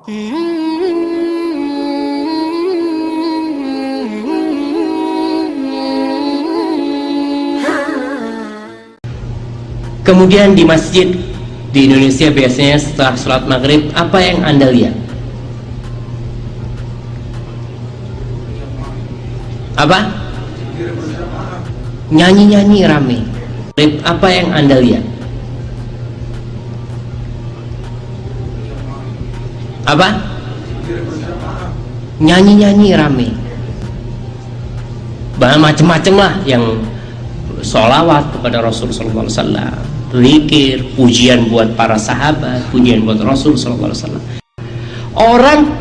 Kemudian di masjid di Indonesia biasanya setelah sholat maghrib, apa yang Anda lihat? Apa? Nyanyi-nyanyi rame. Apa yang Anda lihat? Apa? Nyanyi-nyanyi rame. Macam-macam lah, yang sholawat kepada Rasul sallallahu alaihi wasallam, zikir, pujian buat para sahabat, pujian buat Rasul sallallahu alaihi wasallam. Orang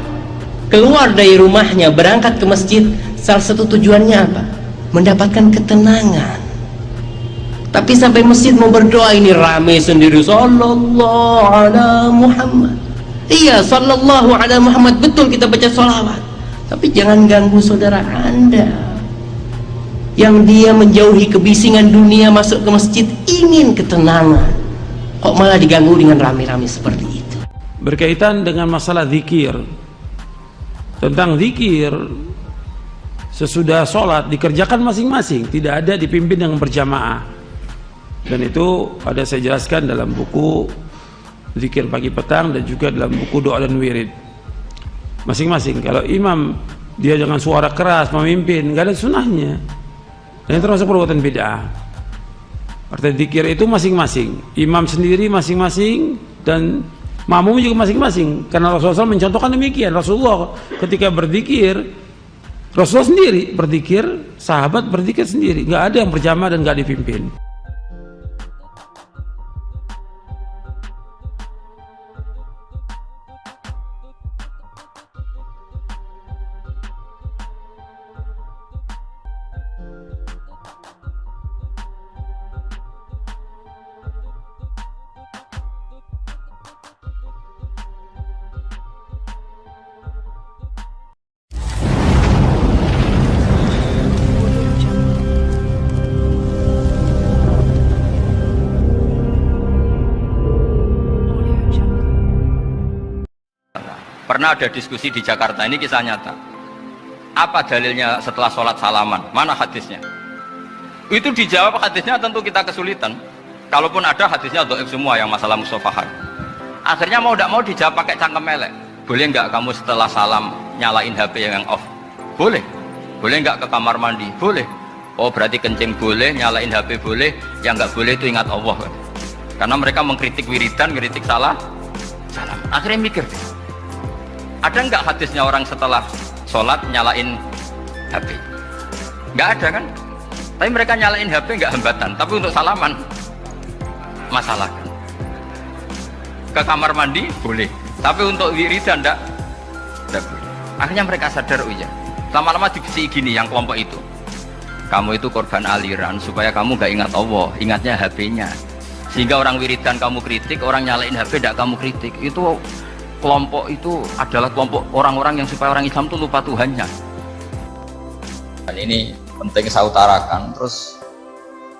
keluar dari rumahnya berangkat ke masjid, salah satu tujuannya apa? Mendapatkan ketenangan. Tapi sampai masjid mau berdoa ini rame sendiri, sallallahu ala Muhammad. Iya, sallallahu ala Muhammad, betul kita baca sholawat, tapi jangan ganggu saudara Anda yang dia menjauhi kebisingan dunia, masuk ke masjid ingin ketenangan, kok malah diganggu dengan rame-rame seperti itu. Berkaitan dengan masalah zikir, tentang zikir sesudah sholat dikerjakan masing-masing, tidak ada dipimpin dengan berjamaah, dan itu ada saya jelaskan dalam buku zikir pagi petang dan juga dalam buku doa dan wirid. Masing-masing, kalau imam dia jangan suara keras memimpin, nggak ada sunahnya, dan itu termasuk perbuatan bid'ah. Artinya zikir itu masing-masing, imam sendiri masing-masing dan makmum juga masing-masing, karena Rasulullah SAW mencontohkan demikian. Rasulullah ketika berzikir, Rasulullah sendiri berzikir, sahabat berzikir sendiri, nggak ada yang berjamaah dan nggak dipimpin. Pernah ada diskusi di Jakarta, ini kisah nyata. Apa dalilnya setelah sholat salaman? Mana hadisnya? Itu dijawab hadisnya, tentu kita kesulitan. Kalaupun ada hadisnya dhaif semua yang masalah musafahan. Akhirnya mau tidak mau dijawab pakai cangkem melek. Boleh nggak kamu setelah salam nyalain HP yang off? Boleh. Boleh nggak ke kamar mandi? Boleh. Oh berarti kencing boleh, nyalain HP boleh. Yang nggak boleh itu ingat Allah. Karena mereka mengkritik wiridan, mengkritik salam. Akhirnya mikir, ada nggak hadisnya orang setelah sholat nyalain HP? Nggak ada kan? Tapi mereka nyalain HP nggak hambatan, tapi untuk salaman masalah kan? Ke kamar mandi boleh, tapi untuk wiridan nggak boleh. Akhirnya mereka sadar, oh iya, lama-lama dibisi gini yang kelompok itu, kamu itu korban aliran supaya kamu nggak ingat Allah, ingatnya HP-nya. Sehingga orang wiridan kamu kritik, orang nyalain HP nggak kamu kritik. Itu kelompok itu adalah kelompok orang-orang yang supaya orang Islam itu lupa Tuhannya. Dan ini penting saya utarakan. Terus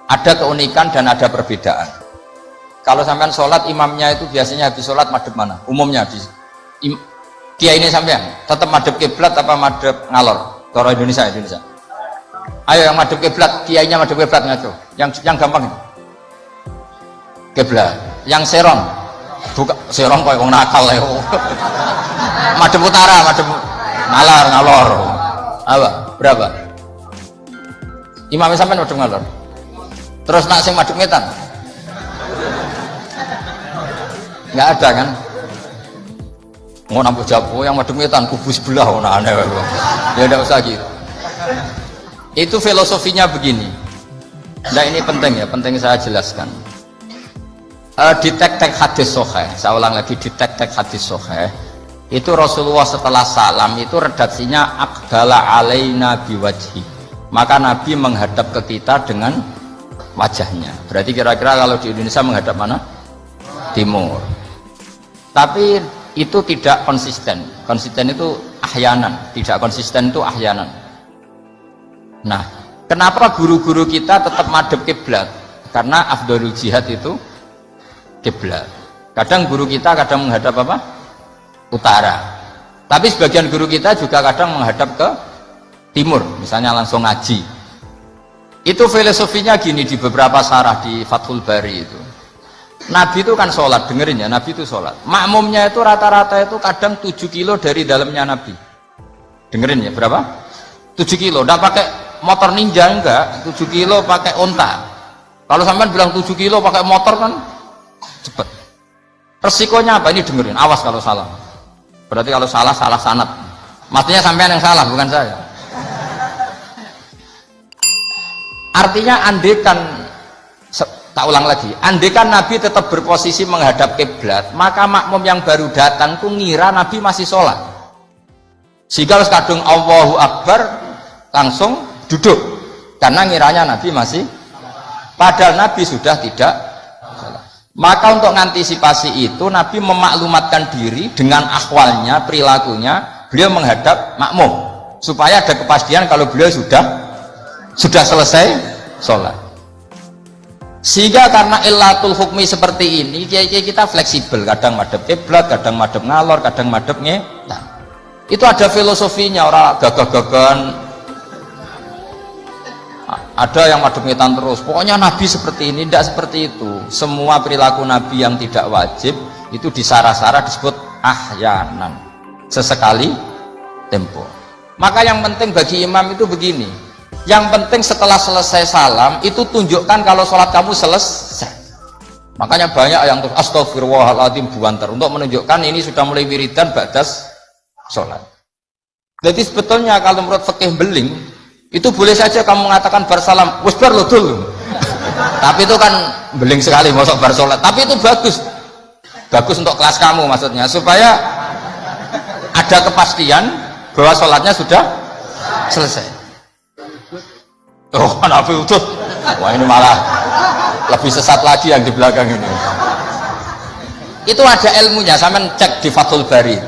ada keunikan dan ada perbedaan. Kalau sampean sholat, imamnya itu biasanya habis sholat madhep mana? Umumnya di kiai ini sampean tetap madhep kiblat apa madhep ngalor? Toro Indonesia. Ayo yang madhep kiblat, kiainya madhep kiblat ngaco. Yang gampang itu kiblat. Yang serong buka serong kayak wong nakal ya. Madhep utara, madhep ngalor. Apa? Berapa? Imamnya sampean madhep ngalor. Terus nak sing madhep ngetan? Enggak ada kan? Mau nampu japo yang madhep ngetan kubu sebelah ana aneh. Ya enggak usah gitu. Itu filosofinya begini. Nah ini penting ya, penting saya jelaskan. Di tek-tek hadis sahih, saya ulang lagi, di tek-tek hadis sahih itu Rasulullah setelah salam itu redaksinya aqbala alaina biwajhi, maka Nabi menghadap ke kita dengan wajahnya. Berarti kira-kira kalau di Indonesia menghadap mana? Timur. Tapi itu tidak konsisten. Konsisten itu ahyanan, tidak konsisten itu ahyanan. Nah, kenapa guru-guru kita tetap madhep kiblat? Karena afdhalul jihad itu kiblat. Kadang guru kita kadang menghadap apa? Utara. Tapi sebagian guru kita juga kadang menghadap ke timur, misalnya langsung ngaji. Itu filosofinya gini di beberapa syarah di Fathul Bari itu. Nabi itu kan sholat, dengerin ya, Nabi itu sholat. Makmumnya itu rata-rata itu kadang 7 kilo dari dalamnya Nabi. Dengerin ya, berapa? 7 kilo, enggak pakai motor ninja, enggak. 7 kilo pakai onta. Kalau sampean bilang 7 kilo pakai motor kan cepet. Resikonya apa? Ini dengerin, awas kalau salah. Berarti kalau salah, salah sanad. Maksudnya sampean yang salah, bukan saya. Artinya andekan, tak ulang lagi, andekan Nabi tetap berposisi menghadap kiblat, maka makmum yang baru datang tuh ngira Nabi masih sholat. Sehingga harus kadung Allahu Akbar langsung duduk, karena ngiranya Nabi masih, padahal Nabi sudah tidak sholat. Maka untuk mengantisipasi itu Nabi memaklumatkan diri dengan akhwalnya, perilakunya, beliau menghadap makmum supaya ada kepastian kalau beliau sudah selesai sholat. Sehingga karena illatul hukmi seperti ini, kita fleksibel, kadang madhep kiblat, kadang madhep ngalor, kadang madhep ngetan. Itu ada filosofinya, orang gagah-gagahan. Ada yang madhep ngetan terus, pokoknya Nabi seperti ini, tidak seperti itu. Semua perilaku Nabi yang tidak wajib itu disara-sara disebut ahyanan, sesekali tempo. Maka yang penting bagi imam itu begini, yang penting setelah selesai salam itu tunjukkan kalau sholat kamu selesai. Makanya banyak yang terus astagfirullahaladzim buantar untuk menunjukkan ini sudah mulai wiridan ba'das sholat. Jadi sebetulnya kalau menurut fikih beling itu boleh saja kamu mengatakan bersalam wis bar lo dulu. Tapi itu kan beling sekali masuk bar sholat. Tapi itu bagus untuk kelas kamu, maksudnya supaya ada kepastian bahwa sholatnya sudah selesai. Oh, Nabi utuh. Wah, ini malah lebih sesat lagi yang di belakang ini. Itu ada ilmunya, sampean cek di Fathul Bari.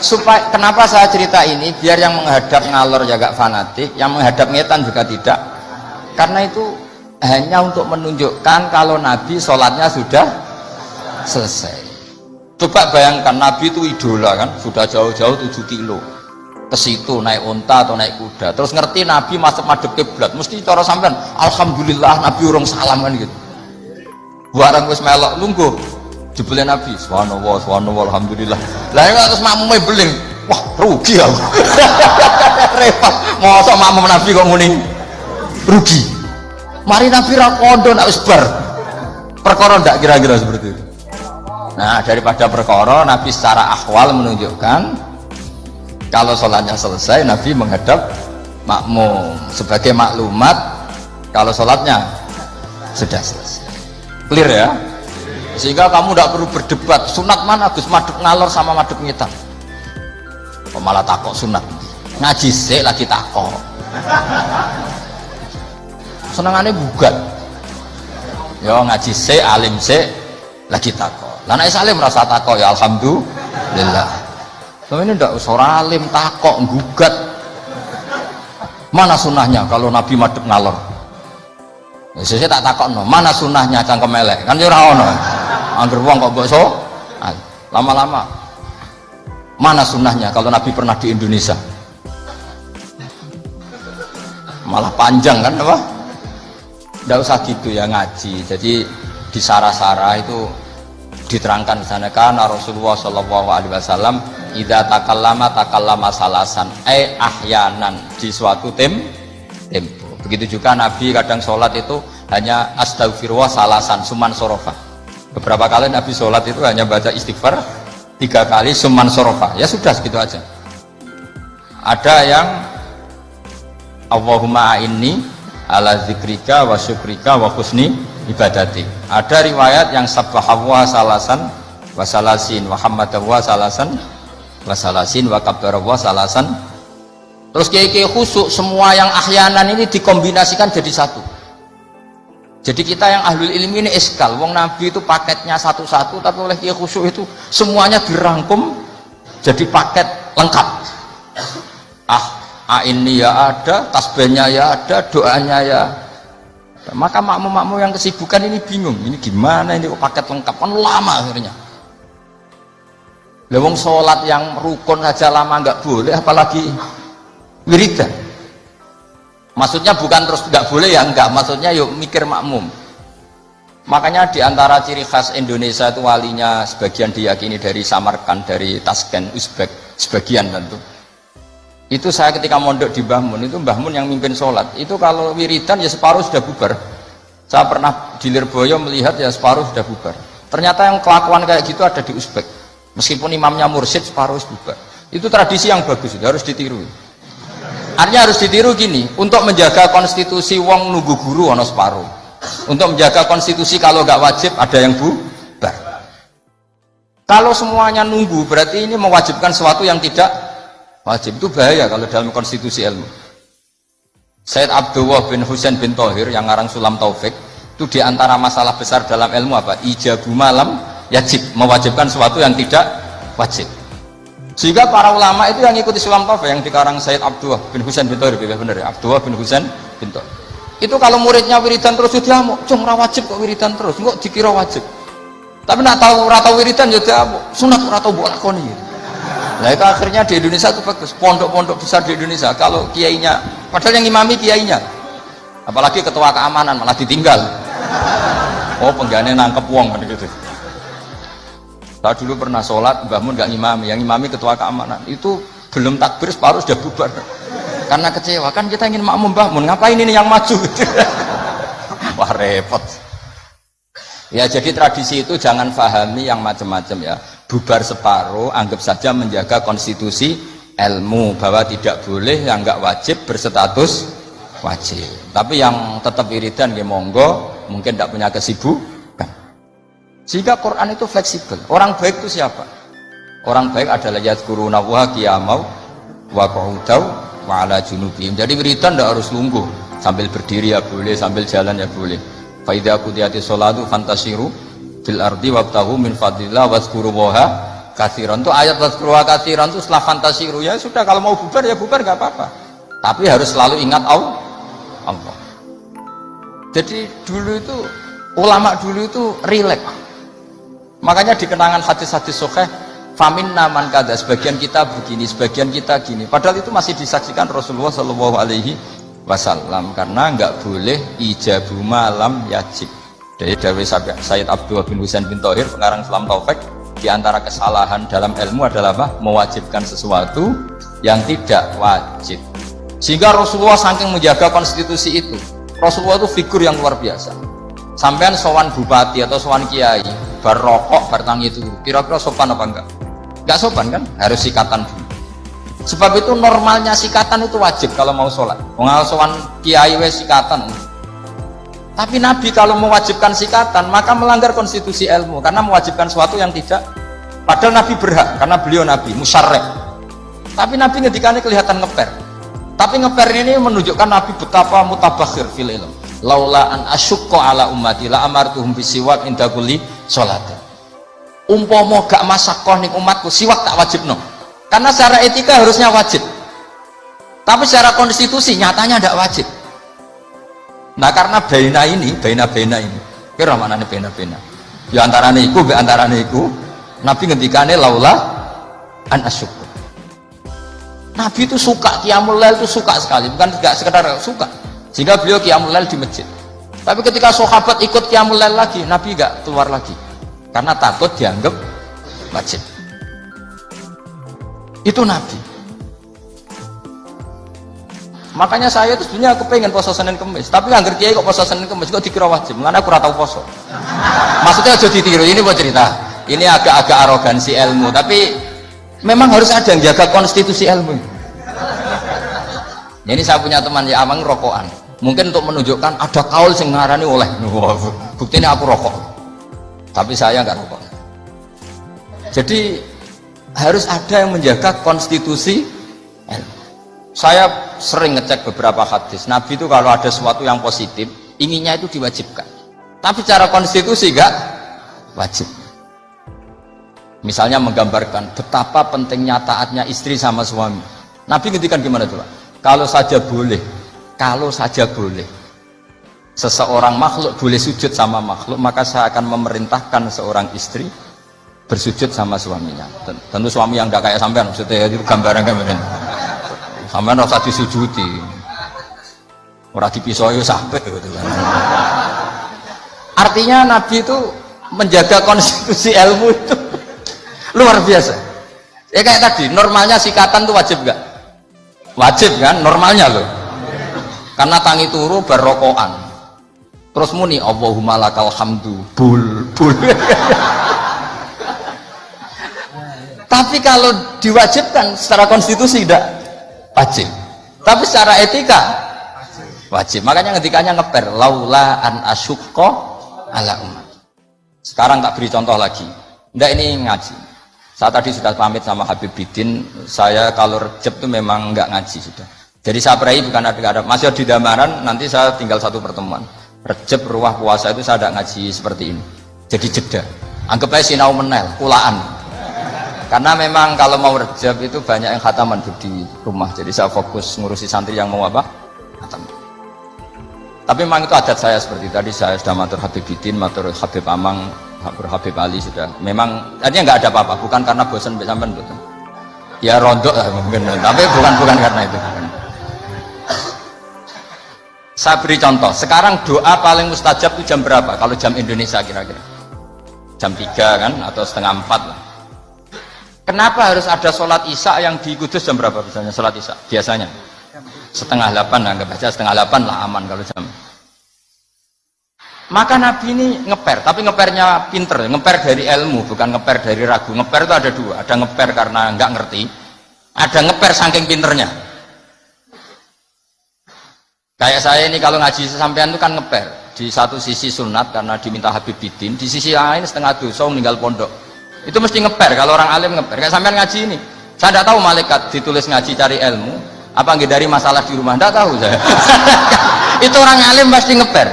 Supaya kenapa saya cerita ini, biar yang menghadap ngalor ya gak fanatik, yang menghadap ngetan juga tidak. Karena itu hanya untuk menunjukkan kalau Nabi sholatnya sudah selesai. Coba bayangkan, Nabi itu idola kan, sudah jauh-jauh 7 kilo ke situ naik unta atau naik kuda, terus ngerti Nabi masuk madhep kiblat, mesti cara sampean alhamdulillah Nabi urung salam kan gitu. Barang wis melok lungguh jebule Nabi subhanallah subhanallah alhamdulillah. Lah nek terus makmume beling, wah rugi aku. Repot, mosok makmum Nabi kok muni rugi. Mari Nabi ra kondo nak wis bar. Perkara ndak kira-kira seperti itu. Nah, daripada perkara Nabi secara akhwal menunjukkan kalau sholatnya selesai, Nabi menghadap makmum sebagai maklumat kalau sholatnya sudah selesai. Clear ya? Sehingga kamu tidak perlu berdebat sunat mana Gus, madhep ngalor sama madhep ngetan. Kok malah takok sunat? Ngaji sik lagi takok. Senengannya bugat. Ya ngaji sik, alim sik lagi takok. Lah nek salim merasa takok ya alhamdulillah. Tapi ini tidak usah alim takok gugat. Mana sunnahnya kalau Nabi madhep ngalor? Ya, saya tak takok no. Mana sunnahnya cangkem elek? Kan ora ono. Angger wong kok mbok lama-lama. Mana sunnahnya kalau Nabi pernah di Indonesia? Malah panjang kan apa? Tidak usah gitu ya ngaji. Jadi di sarah-sarah itu diterangkan sana kan Rasulullah Shallallahu Alaihi Wasallam idza takallama salasan ahyanan di suatu tempo. Begitu juga Nabi kadang sholat itu hanya astagfirullah salasan suman sorofa. Beberapa kali Nabi sholat itu hanya baca istighfar 3 kali suman sorofa. Ya sudah segitu aja. Ada yang Allahumma inni ala zikrika wa syukrika wa husni ibadati. Ada riwayat yang sabbahawa salasan wa salasin wa hamadawa salasan wa salasin wa kabbarawa salasan. Terus kiai-kiai khusyuk semua yang ahyanan ini dikombinasikan jadi satu. Jadi kita yang ahlul ilmi ini eskal. Wong Nabi itu paketnya satu-satu, tapi oleh kiai khusyuk itu semuanya dirangkum jadi paket lengkap. Ini ya ada, tasbihnya ya ada, doanya ya. Maka makmum-makmum yang kesibukan ini bingung, ini gimana ini paket lengkap kan lama akhirnya. Lewong sholat yang rukun saja lama nggak boleh, apalagi wiridan. Maksudnya bukan terus nggak boleh ya enggak, maksudnya yuk mikir makmum. Makanya diantara ciri khas Indonesia itu walinya sebagian diyakini dari Samarkand, dari Tashkent, Uzbek, sebagian tentu. Itu saya ketika mondok di Mbah Mun, itu Mbah Mun yang mimpin sholat, itu kalau wiridan ya separuh sudah bubar. Saya pernah di Lirboyo melihat ya separuh sudah bubar. Ternyata yang kelakuan kayak gitu ada di Uzbek. Meskipun imamnya mursyid separuh bubar. Itu tradisi yang bagus, itu harus ditiru. Artinya harus ditiru gini, untuk menjaga konstitusi wong nunggu guru ono separuh. Untuk menjaga konstitusi kalau nggak wajib ada yang bubar. Kalau semuanya nunggu berarti ini mewajibkan sesuatu yang tidak wajib. Itu bahaya kalau dalam konstitusi ilmu. Sayyid Abdullah bin Husain bin Thohir yang ngarang Sulam Taufik itu diantara masalah besar dalam ilmu apa? Ijabu malam yajib, mewajibkan sesuatu yang tidak wajib. Sehingga para ulama itu yang ikuti Sulam Taufik yang dikarang Sayyid Abdullah bin Husain bin Thohir, benar ya, Abdullah bin Husain bin Thohir. Itu kalau muridnya wiridan terus dia mau, cung ora wajib kok wiridan terus, kok dikira wajib. Tapi nak tahu ora tau wiridan ya dia sunat ora tau mbok lakoni. Nah itu akhirnya di Indonesia itu bagus, pondok-pondok besar di Indonesia kalau kiainya, padahal yang imami kiainya, apalagi ketua keamanan malah ditinggal. Oh penggane nangkep wong kan gitu. Saya dulu pernah sholat, Mbah Mun gak ngimami, yang ngimami ketua keamanan itu belum takbir separuh sudah bubar karena kecewa, kan kita ingin makmum Mbah Mun, ngapain ini yang maju? Wah repot ya. Jadi tradisi itu jangan pahami yang macam-macam ya. Bubar separuh, anggap saja menjaga konstitusi ilmu bahwa tidak boleh yang nggak wajib berstatus wajib. Tapi yang tetap wiridan ya monggo, mungkin tidak punya kesibukan. Sehingga Quran itu fleksibel. Orang baik itu siapa? Orang baik adalah yadhkuruna wa qiyamau wa qu'udaw wa ala junubihim. Jadi wiridan tidak harus lungguh, sambil berdiri ya boleh, sambil jalan ya boleh. Fa idza qudiyatish sholatu fantasiru fil ardi wabtahu min fadlillah wazkurullaha katsiran. Itu ayat wazkurullaha katsiran itu setelah fantasiru ya sudah, kalau mau bubar ya bubar nggak apa-apa. Tapi harus selalu ingat Allah. Jadi dulu itu ulama dulu itu rileks. Makanya di kenangan hadis-hadis sahih, faminna man kada, sebagian kita begini, sebagian kita gini. Padahal itu masih disaksikan Rasulullah Shallallahu Alaihi Wasallam karena nggak boleh ijabu malam yajib. Dari Dawe Sayyid Abdullah bin Husain bin Thohir pengarang Sulam Taufik, di antara kesalahan dalam ilmu adalah apa? Mewajibkan sesuatu yang tidak wajib. Sehingga Rasulullah saking menjaga konstitusi itu, Rasulullah itu figur yang luar biasa. Sampean sowan bupati atau sowan kiai barokok bertangi itu kira-kira sopan apa enggak? Enggak sopan kan? Harus sikatan dulu. Sebab itu normalnya sikatan itu wajib kalau mau sholat. Kalau sowan kiai wes sikatan. Tapi Nabi kalau mewajibkan sikatan maka melanggar konstitusi ilmu karena mewajibkan sesuatu yang tidak. Padahal Nabi berhak karena beliau Nabi musyarrek. Tapi Nabi ngedikannya kelihatan ngeper. Tapi ngeper ini menunjukkan Nabi betapa mutabakhir fil ilm. Laula an asyukko ala ummati la amartuhum bisiwak inda kulli sholatin. Umpama gak masakoh ning umatku siwak tak wajibno. Karena secara etika harusnya wajib. Tapi secara konstitusi nyatanya tidak wajib. Nah karena baina ini, kira mana nih baina? Ya antarane iku, Nabi ngendikane laula an asyukko. Nabi itu suka qiyamul lail, itu suka sekali, bukan tidak sekedar suka. Sehingga beliau qiyamul lail di masjid. Tapi ketika sahabat ikut qiyamul lail lagi, Nabi enggak keluar lagi. Karena takut dianggap wajib. Itu Nabi. Makanya saya itu sebenarnya aku pengen poso Senin Kemis, tapi nggak ngerti kok poso Senin Kemis kok dikira wajib. Karena aku tahu poso. Maksudnya aja ditiru. Ini mau cerita. Ini agak-agak arogansi ilmu, tapi memang harus ada yang jaga konstitusi ilmu. Ini saya punya teman ya amang rokokan. Mungkin untuk menunjukkan ada kaul sing ngarani oleh. Buktinya aku rokok. Tapi saya nggak rokok. Jadi harus ada yang menjaga konstitusi ilmu. Saya sering ngecek beberapa hadis Nabi itu kalau ada sesuatu yang positif inginnya itu diwajibkan, tapi secara konstitusi enggak wajib. Misalnya menggambarkan betapa pentingnya taatnya istri sama suami. Nabi ngendikan gimana tuh? Kalau saja boleh seseorang makhluk boleh sujud sama makhluk, maka saya akan memerintahkan seorang istri bersujud sama suaminya. Tentu suami yang tidak kayak sampean, maksudnya itu gambaran gambaran. Sampean rasa disujudi, orang dipisoi sampai gitu kan. Artinya Nabi itu menjaga konstitusi ilmu itu luar biasa. Ya kayak tadi, normalnya sikatan itu wajib nggak? Wajib kan, normalnya loh. Karena tangi turu berrokokan. Terus muni Allahumma lakal hamdu bul. Tapi kalau diwajibkan secara konstitusi tidak wajib. Tapi secara etika wajib. Makanya ngetikanya ngeper laula an asyukko ala umat. Sekarang tak beri contoh lagi. Nggak, ini ngaji. Saya tadi sudah pamit sama Habib Bidin. Saya kalau Rejab itu memang nggak ngaji sudah. Jadi saya perahi bukan ada masih di Damaran. Nanti saya tinggal satu pertemuan. Rejab ruah puasa itu saya tidak ngaji seperti ini. Jadi jeda. Anggap aja sinau menel, kulaan. Karena memang kalau mau Rejab itu banyak yang khataman di rumah. Jadi saya fokus ngurusi santri yang mau apa? Khataman. Tapi memang itu adat saya seperti tadi. Saya sudah matur Habib Bidin, matur Habib Amang, Habib Ali sudah. Memang artinya nggak ada apa-apa. Bukan karena bosan sampean betul. Ya rontok lah mungkin. Tapi bukan karena itu. Saya beri contoh. Sekarang doa paling mustajab itu jam berapa? Kalau jam Indonesia kira-kira jam 3 kan atau setengah 4 lah. Kenapa harus ada sholat isya yang di Kudus jam berapa misalnya sholat isya? Biasanya setengah 8 lah, nggak baca setengah 8 lah aman kalau jam. Maka Nabi ini ngeper, tapi ngepernya pinter, ngeper dari ilmu, bukan ngeper dari ragu. Ngeper itu ada dua, ada ngeper karena nggak ngerti, ada ngeper saking pinternya. Kayak saya ini kalau ngaji sampean itu kan ngeper. Di satu sisi sunat karena diminta Habib Bidin, di sisi lain setengah dosa meninggal pondok. Itu mesti ngeper kalau orang alim ngeper. Kayak sampean ngaji ini. Saya tidak tahu malaikat ditulis ngaji cari ilmu, apa nggak dari masalah di rumah, tidak tahu saya. Itu orang alim pasti ngeper.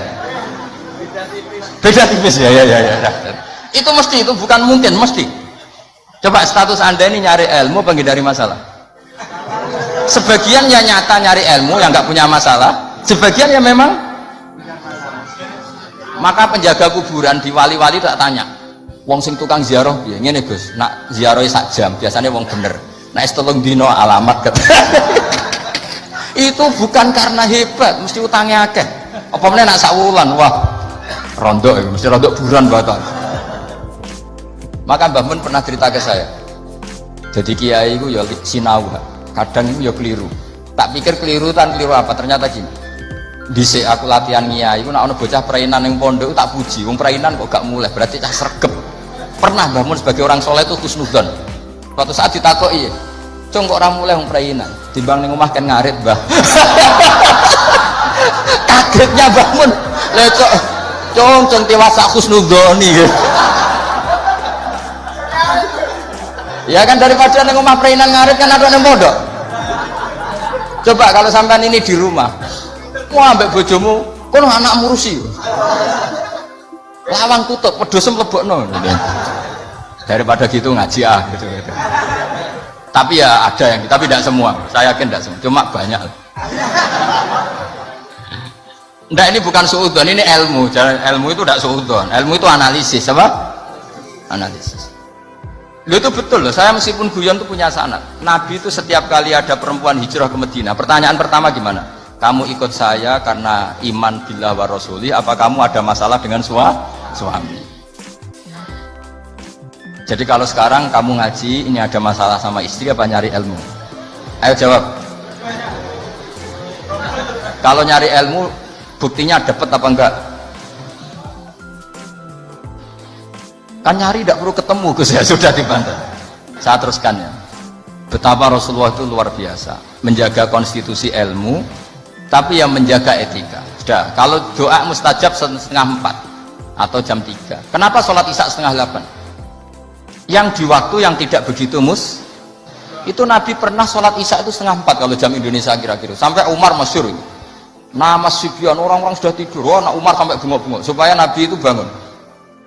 Beda tipis ya. Itu mesti, itu bukan mungkin, mesti. Coba status Anda ini nyari ilmu apa nggak dari masalah? Sebagian ya nyata nyari ilmu yang nggak punya masalah, sebagian ya memang. Maka penjaga kuburan di wali-wali tak tanya, wong sing tukang ziarah piye? Ngene Gus, nak ziarahe sak jam, biasanya wong bener. Nek telung dino alamat ket. Itu bukan karena hebat, mesti utangnya akeh. Apa meneh nak sak wulan, wah. Rondok ya, mesti rondok buran batal. Maka Mbah Mun pernah cerita ke saya. Jadi kiai itu ya sinau, kadang itu ya keliru. Tak pikir keliru apa? Ternyata gini. Dhisik aku latihan kiai iku nek ana bocah prainan ning pondok tak puji. Wong prainan kok gak mulai, berarti cah sregep. Pernah Mbah Mun sebagai orang soleh itu husnudzon. Suatu saat ditakoki, "Cung kok ora mulai wong prainan? Timbang ning omah kan ngarit, Mbah." Kagetnya Mbah Mun. Lha kok cung tiwasa husnudzoni. Ya kan daripada ning omah prainan ngarit kan ada ning pondok. Coba kalau sampean ini di rumah, mau ambek bojomu, kono anak murusi. Lawang tutup, pedosem lebokno. Daripada gitu ngaji gitu. Tapi ya ada yang, tapi tidak semua. Saya yakin tidak semua, cuma banyak. Nggak, ini bukan suudon, ini ilmu. Ilmu itu tidak suudon. Ilmu itu analisis, apa? Analisis. Loh, itu betul loh. Saya meskipun guyon itu punya sanad. Nabi itu setiap kali ada perempuan hijrah ke Madinah, pertanyaan pertama gimana? Kamu ikut saya karena iman billah wa rasuli, apa kamu ada masalah dengan suami? Jadi kalau sekarang kamu ngaji, ini ada masalah sama istri apa nyari ilmu? Ayo jawab. Kalau nyari ilmu, buktinya dapat apa enggak? Kan nyari tidak perlu ketemu, Gus, ya sudah dibantah. Saya teruskan ya. Betapa Rasulullah itu luar biasa, menjaga konstitusi ilmu, tapi yang menjaga etika. Sudah, kalau doa mustajab setengah 4 atau jam 3. Kenapa sholat isya setengah 8? Yang di waktu yang tidak begitu itu Nabi pernah sholat isya itu setengah 4 kalau jam Indonesia kira-kira. Sampai Umar masyhur itu. Nama Sibyan, orang-orang sudah tidur. Oh, nah Umar sampai bengok-bengok supaya Nabi itu bangun.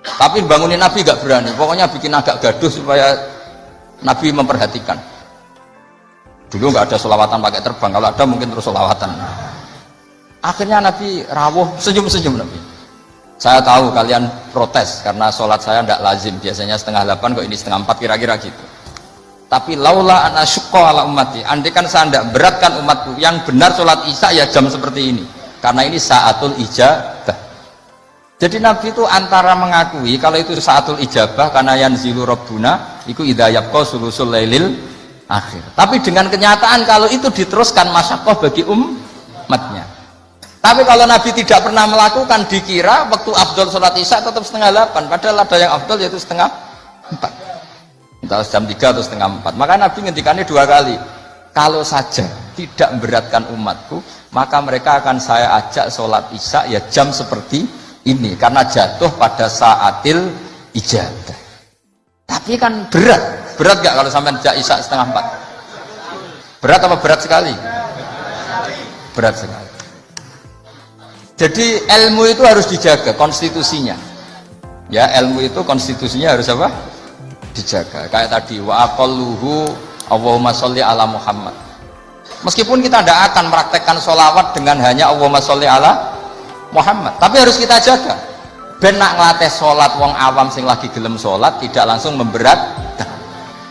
Tapi bangunin Nabi gak berani. Pokoknya bikin agak gaduh supaya Nabi memperhatikan. Dulu nggak ada sholawatan pakai terbang. Kalau ada mungkin terus sholawatan. Akhirnya Nabi rawuh, senyum-senyum Nabi. Saya tahu kalian protes karena sholat saya tidak lazim, biasanya 7:30 kok ini 7:30 kira-kira gitu. Tapi laula ana syukka ala ummati, andai kan saya tidak beratkan umatku, yang benar sholat isya ya jam seperti ini, karena ini saatul ijabah. Jadi Nabi itu antara mengakui kalau itu saatul ijabah karena yanzilu rabbuna iku idza yabqa sulusul lailil akhir. Tapi dengan kenyataan kalau itu diteruskan masyaqqah bagi umatnya. Tapi kalau Nabi tidak pernah melakukan, dikira waktu afdol sholat isya tetap 7:30, padahal ada yang afdol yaitu 3:30, entah jam 3 atau 3:30. Maka Nabi ngendikannya 2 kali, kalau saja tidak memberatkan umatku, maka mereka akan saya ajak sholat isya ya jam seperti ini, karena jatuh pada saatil ijabah. Tapi kan berat gak kalau sampai ajak isya 3:30? Berat apa berat sekali? Berat sekali. Jadi ilmu itu harus dijaga konstitusinya. Ya, ilmu itu konstitusinya harus apa? Dijaga. Kayak tadi wa aqalluhu Allahumma sholli ala Muhammad. Meskipun kita tidak akan meraktekkan sholawat dengan hanya Allahumma sholli ala Muhammad, tapi harus kita jaga. Ben nak ngelatih sholat wong awam sing lagi gelem sholat tidak langsung memberatkan.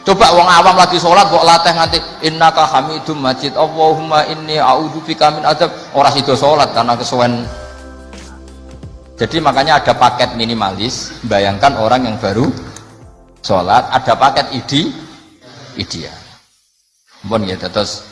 Coba wong awam lagi sholat kok latih nganti innaka hamidum majid Allahumma inni a'udzubika min adzab, ora sida sholat karena kesuwen. Jadi makanya ada paket minimalis. Bayangkan orang yang baru sholat ada paket ideal. Bon ya, terus